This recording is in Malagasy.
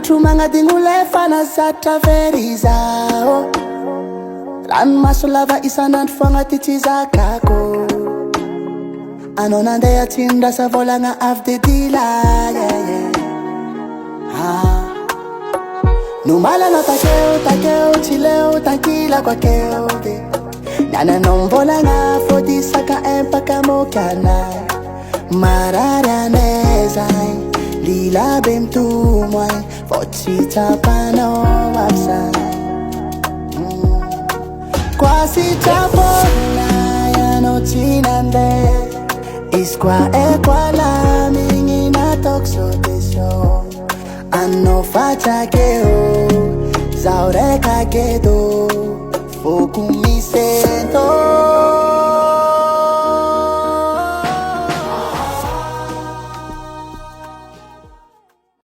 Andro magnadiny lefa na zatra verizao. Ranomaso lava isan'andro fogna ty tsy zakako. Anao nandeha tsindrasa volagna avy de dila, no malana takeo tsy leo tankila kwakeo de nananao volagna fody saka empaka mokanay. Marary anay zay lila be mitomoay vao tsy tsapanao avsay. Quasi-trapona ianao tsy nandeha. Izy kwa kwa la minina tokso teso. Anao fatrakeo zao reka kedo foko misento.